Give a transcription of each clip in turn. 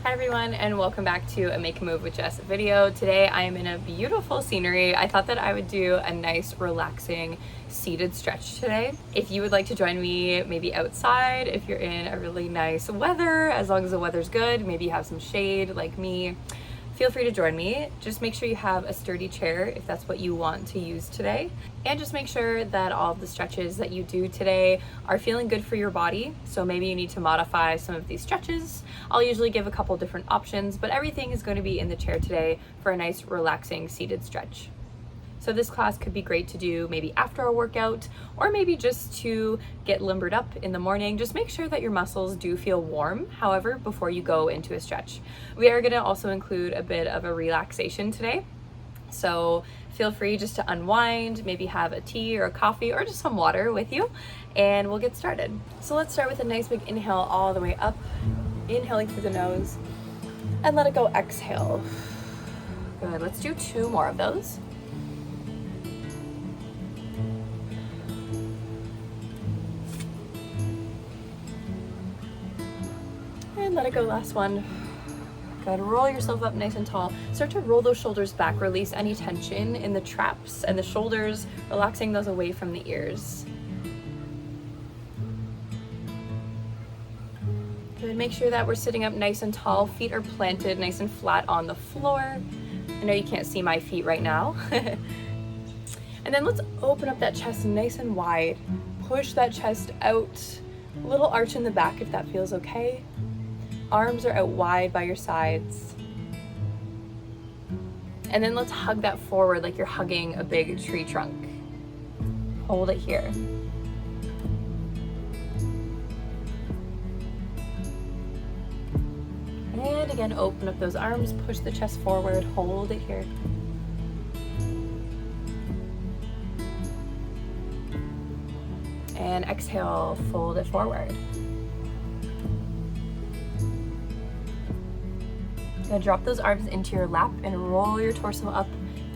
Hi everyone, and welcome back to a Make a Move with Jess video. Today I am in a beautiful scenery. I thought that I would do a nice relaxing seated stretch today. If you would like to join me maybe outside, if you're in a really nice weather, as long as the weather's good, maybe you have some shade like me, feel free to join me. Just make sure you have a sturdy chair if that's what you want to use today. And just make sure that all of the stretches that you do today are feeling good for your body. So maybe you need to modify some of these stretches. I'll usually give a couple different options, but everything is going to be in the chair today for a nice relaxing seated stretch. So this class could be great to do maybe after a workout, or maybe just to get limbered up in the morning. Just make sure that your muscles do feel warm, however, before you go into a stretch. We are going to also include a bit of a relaxation today. So feel free just to unwind, maybe have a tea or a coffee or just some water with you, and we'll get started. So let's start with a nice big inhale all the way up, inhaling through the nose, and let it go, exhale. Good, let's do 2 more of those. And let it go, last one. Good, roll yourself up nice and tall. Start to roll those shoulders back, release any tension in the traps and the shoulders, relaxing those away from the ears. Good, make sure that we're sitting up nice and tall, feet are planted nice and flat on the floor. I know you can't see my feet right now. And then let's open up that chest nice and wide. Push that chest out, a little arch in the back if that feels okay. Arms are out wide by your sides. And then let's hug that forward like you're hugging a big tree trunk. Hold it here. And again, open up those arms, push the chest forward, hold it here. And exhale, fold it forward. Now drop those arms into your lap and roll your torso up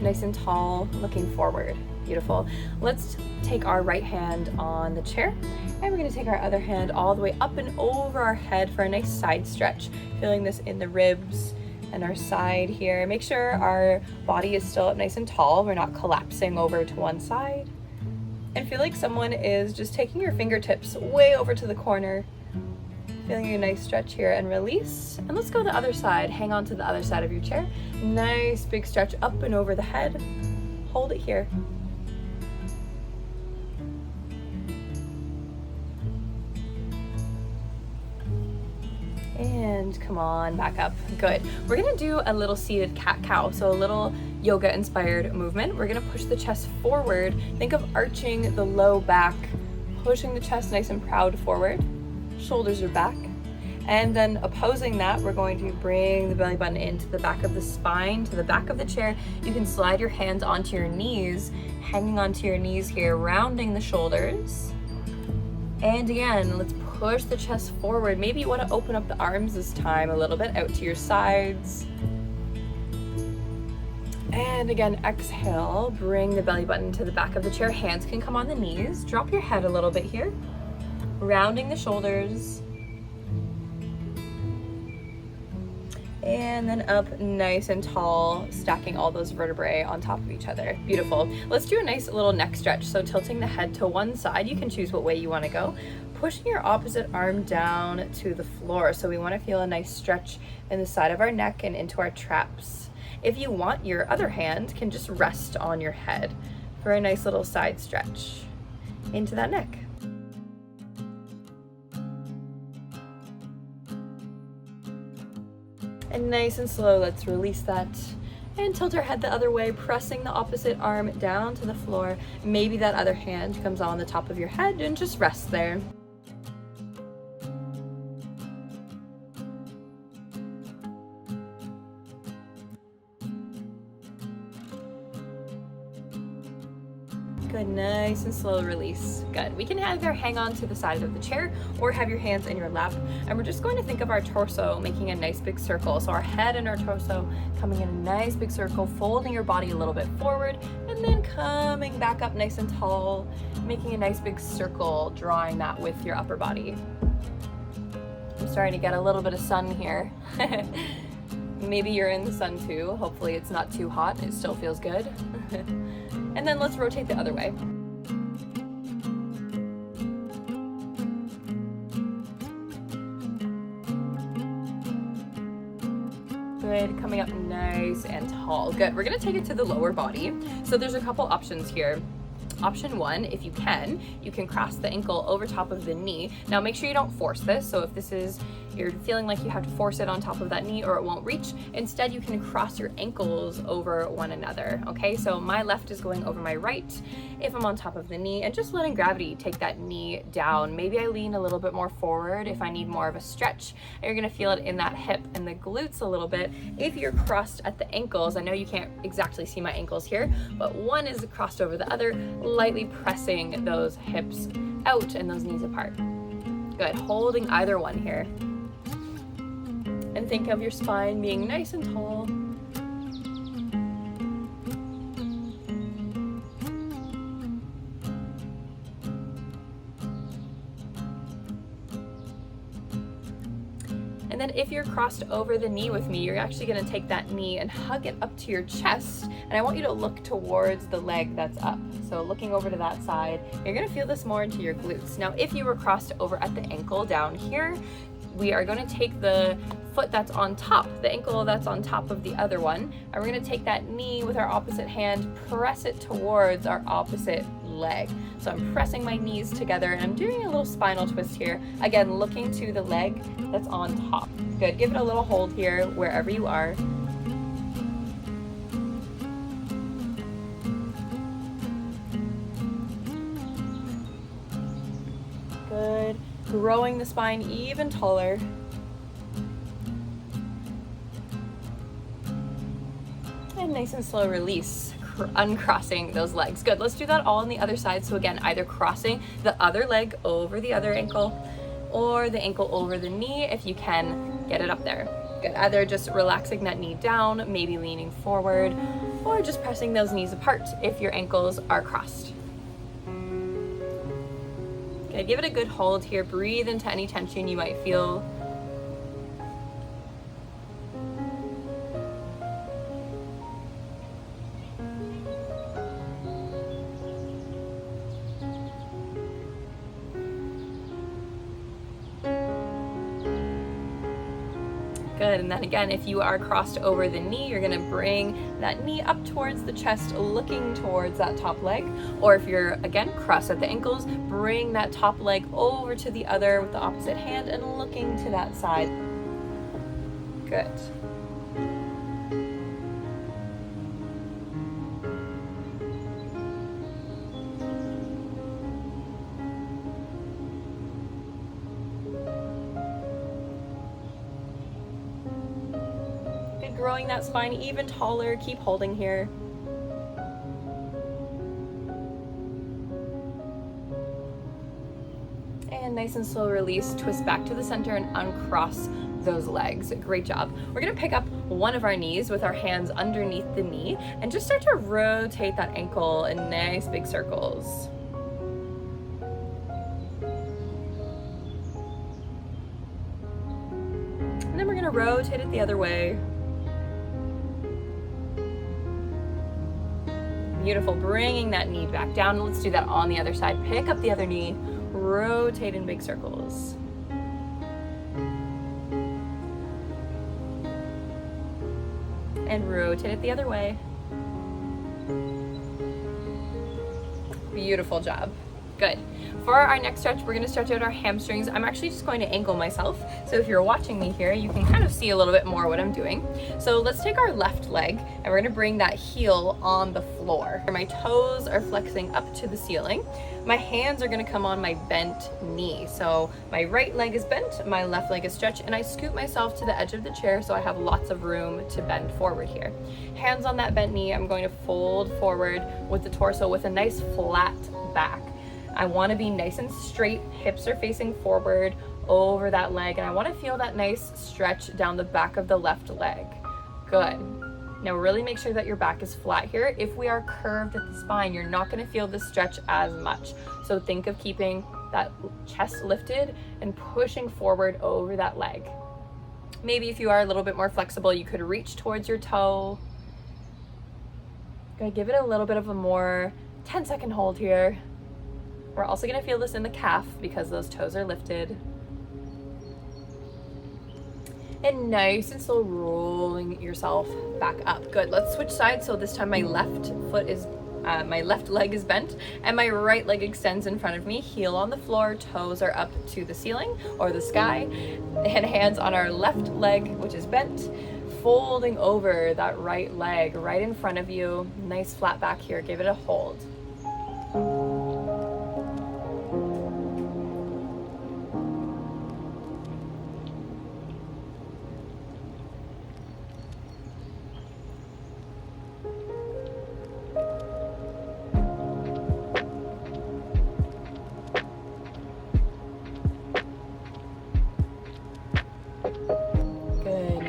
nice and tall, looking forward. Beautiful. Let's take our right hand on the chair, and we're going to take our other hand all the way up and over our head for a nice side stretch. Feeling this in the ribs and our side here. Make sure our body is still up nice and tall. We're not collapsing over to one side. And feel like someone is just taking your fingertips way over to the corner. Feeling a nice stretch here and release. And let's go the other side. Hang on to the other side of your chair. Nice big stretch up and over the head. Hold it here. And come on, back up. Good. We're gonna do a little seated cat-cow, so a little yoga-inspired movement. We're gonna push the chest forward. Think of arching the low back, pushing the chest nice and proud forward. Shoulders are back. And then opposing that, we're going to bring the belly button into the back of the spine, to the back of the chair. You can slide your hands onto your knees, hanging onto your knees here, rounding the shoulders. And again, let's push the chest forward. Maybe you want to open up the arms this time a little bit out to your sides. And again, exhale, bring the belly button to the back of the chair. Hands can come on the knees. Drop your head a little bit here. Rounding the shoulders. And then up nice and tall, stacking all those vertebrae on top of each other. Beautiful. Let's do a nice little neck stretch. So tilting the head to one side, you can choose what way you want to go. Pushing your opposite arm down to the floor. So we want to feel a nice stretch in the side of our neck and into our traps. If you want, your other hand can just rest on your head for a nice little side stretch into that neck. And nice and slow, let's release that and tilt our head the other way, pressing the opposite arm down to the floor. Maybe that other hand comes on the top of your head and just rest there. Good, nice and slow release. Good. We can either hang on to the side of the chair or have your hands in your lap. And we're just going to think of our torso making a nice big circle. So our head and our torso coming in a nice big circle, folding your body a little bit forward, and then coming back up nice and tall, making a nice big circle, drawing that with your upper body. I'm starting to get a little bit of sun here. Maybe you're in the sun too. Hopefully it's not too hot. It still feels good. And then let's rotate the other way. Good, coming up nice and tall. Good, we're gonna take it to the lower body. So there's a couple options here. Option one, if you can cross the ankle over top of the knee. Now make sure you don't force this. So if this is, you're feeling like you have to force it on top of that knee or it won't reach, instead you can cross your ankles over one another, okay? So my left is going over my right if I'm on top of the knee, and just letting gravity take that knee down. Maybe I lean a little bit more forward if I need more of a stretch, and you're gonna feel it in that hip and the glutes a little bit. If you're crossed at the ankles, I know you can't exactly see my ankles here, but one is crossed over the other, lightly pressing those hips out and those knees apart. Good, holding either one here. And think of your spine being nice and tall. And then if you're crossed over the knee with me, you're actually gonna take that knee and hug it up to your chest. And I want you to look towards the leg that's up. So looking over to that side, you're gonna feel this more into your glutes. Now, if you were crossed over at the ankle down here, we are gonna take the foot that's on top, the ankle that's on top of the other one, and we're gonna take that knee with our opposite hand, press it towards our opposite leg. So I'm pressing my knees together and I'm doing a little spinal twist here. Again, looking to the leg that's on top. Good, give it a little hold here wherever you are. Good, growing the spine even taller. And nice and slow release, uncrossing those legs. Good, let's do that all on the other side. So again, either crossing the other leg over the other ankle or the ankle over the knee if you can get it up there. Good, either just relaxing that knee down, maybe leaning forward, or just pressing those knees apart if your ankles are crossed. Okay, give it a good hold here. Breathe into any tension you might feel. Good, and then again, if you are crossed over the knee, you're gonna bring that knee up towards the chest, looking towards that top leg. Or if you're, again, crossed at the ankles, bring that top leg over to the other with the opposite hand and looking to that side. Good. Growing that spine even taller. Keep holding here. And nice and slow release. Twist back to the center and uncross those legs. Great job. We're gonna pick up one of our knees with our hands underneath the knee and just start to rotate that ankle in nice big circles. And then we're gonna rotate it the other way. Beautiful, bringing that knee back down. Let's do that on the other side. Pick up the other knee, rotate in big circles. And rotate it the other way. Beautiful job. Good. For our next stretch, we're going to stretch out our hamstrings. I'm actually just going to angle myself. So if you're watching me here, you can kind of see a little bit more what I'm doing. So let's take our left leg and we're going to bring that heel on the floor. My toes are flexing up to the ceiling. My hands are going to come on my bent knee. So my right leg is bent, my left leg is stretched, and I scoop myself to the edge of the chair so I have lots of room to bend forward here. Hands on that bent knee, I'm going to fold forward with the torso with a nice flat back. I want to be nice and straight, hips are facing forward over that leg, and I want to feel that nice stretch down the back of the left leg. Good. Now really make sure that your back is flat here. If we are curved at the spine, you're not going to feel the stretch as much. So think of keeping that chest lifted and pushing forward over that leg. Maybe if you are a little bit more flexible, you could reach towards your toe. Gonna give it a little bit of a more 10-second hold here. We're also gonna feel this in the calf because those toes are lifted. And nice and slow, rolling yourself back up. Good, let's switch sides. So this time my left leg is bent and my right leg extends in front of me. Heel on the floor, toes are up to the ceiling or the sky, and hands on our left leg, which is bent, folding over that right leg right in front of you. Nice flat back here, give it a hold.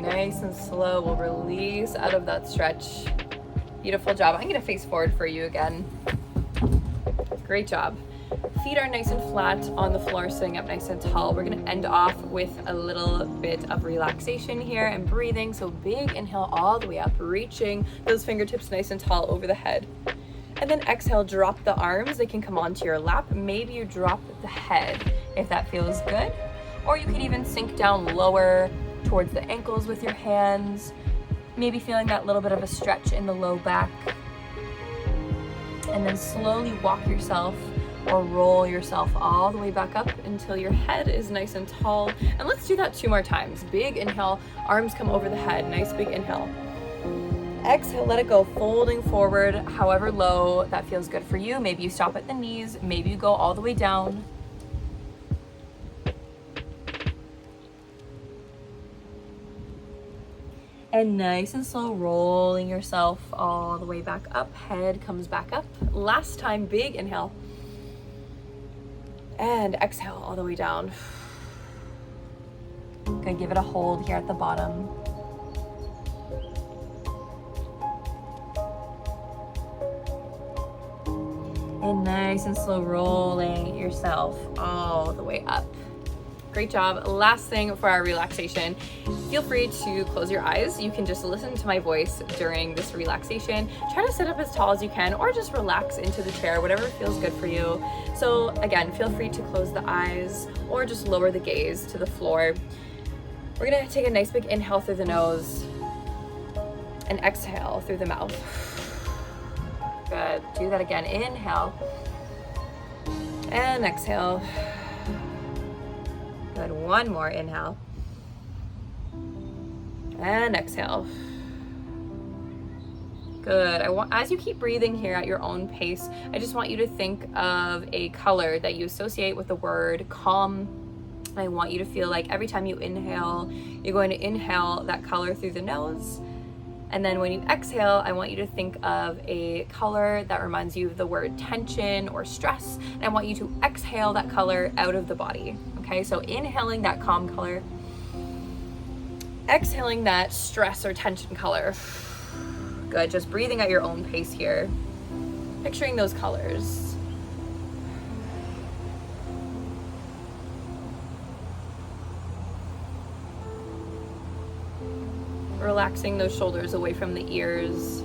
Nice and slow, we'll release out of that stretch. Beautiful job. I'm gonna face forward for you again. Great job. Feet are nice and flat on the floor, sitting up nice and tall. We're gonna end off with a little bit of relaxation here and breathing. So big inhale all the way up, reaching those fingertips nice and tall over the head. And then exhale, drop the arms. They can come onto your lap. Maybe you drop the head if that feels good. Or you could even sink down lower towards the ankles with your hands, maybe feeling that little bit of a stretch in the low back. And then slowly walk yourself or roll yourself all the way back up until your head is nice and tall. And let's do that 2 more times. Big inhale, arms come over the head, nice big inhale. Exhale, let it go, folding forward, however low that feels good for you. Maybe you stop at the knees, maybe you go all the way down. And nice and slow, rolling yourself all the way back up. Head comes back up. Last time, big inhale. And exhale all the way down. Gonna give it a hold here at the bottom. And nice and slow, rolling yourself all the way up. Great job. Last thing for our relaxation, feel free to close your eyes. You can just listen to my voice during this relaxation. Try to sit up as tall as you can or just relax into the chair, whatever feels good for you. So again, feel free to close the eyes or just lower the gaze to the floor. We're gonna take a nice big inhale through the nose and exhale through the mouth. Good, do that again. Inhale and exhale. Good, one more inhale and exhale. Good. As you keep breathing here at your own pace, I just want you to think of a color that you associate with the word calm. I want you to feel like every time you inhale, you're going to inhale that color through the nose. And then when you exhale, I want you to think of a color that reminds you of the word tension or stress. And I want you to exhale that color out of the body. Okay, so inhaling that calm color, exhaling that stress or tension color. Good, just breathing at your own pace here. Picturing those colors. Relaxing those shoulders away from the ears.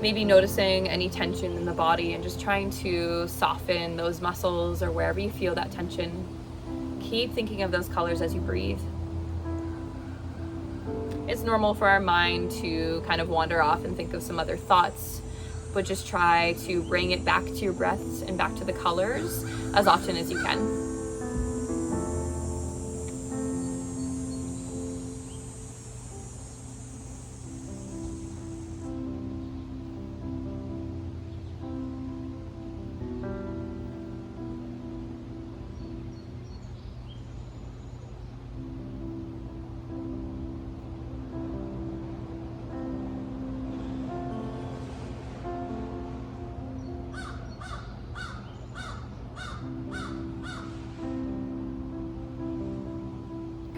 Maybe noticing any tension in the body and just trying to soften those muscles or wherever you feel that tension. Keep thinking of those colors as you breathe. It's normal for our mind to kind of wander off and think of some other thoughts, but just try to bring it back to your breaths and back to the colors as often as you can.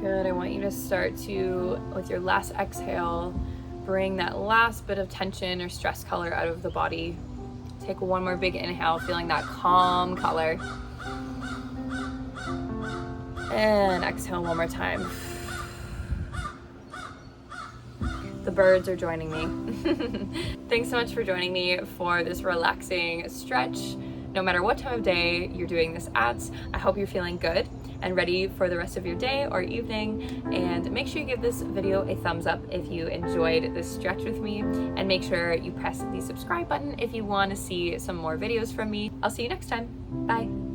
Good, I want you to start to, with your last exhale, bring that last bit of tension or stress color out of the body. Take one more big inhale, feeling that calm color. And exhale one more time. The birds are joining me. Thanks so much for joining me for this relaxing stretch. No matter what time of day you're doing this at, I hope you're feeling good and ready for the rest of your day or evening. And make sure you give this video a thumbs up if you enjoyed this stretch with me, and make sure you press the subscribe button if you want to see some more videos from me. I'll see you next time. Bye.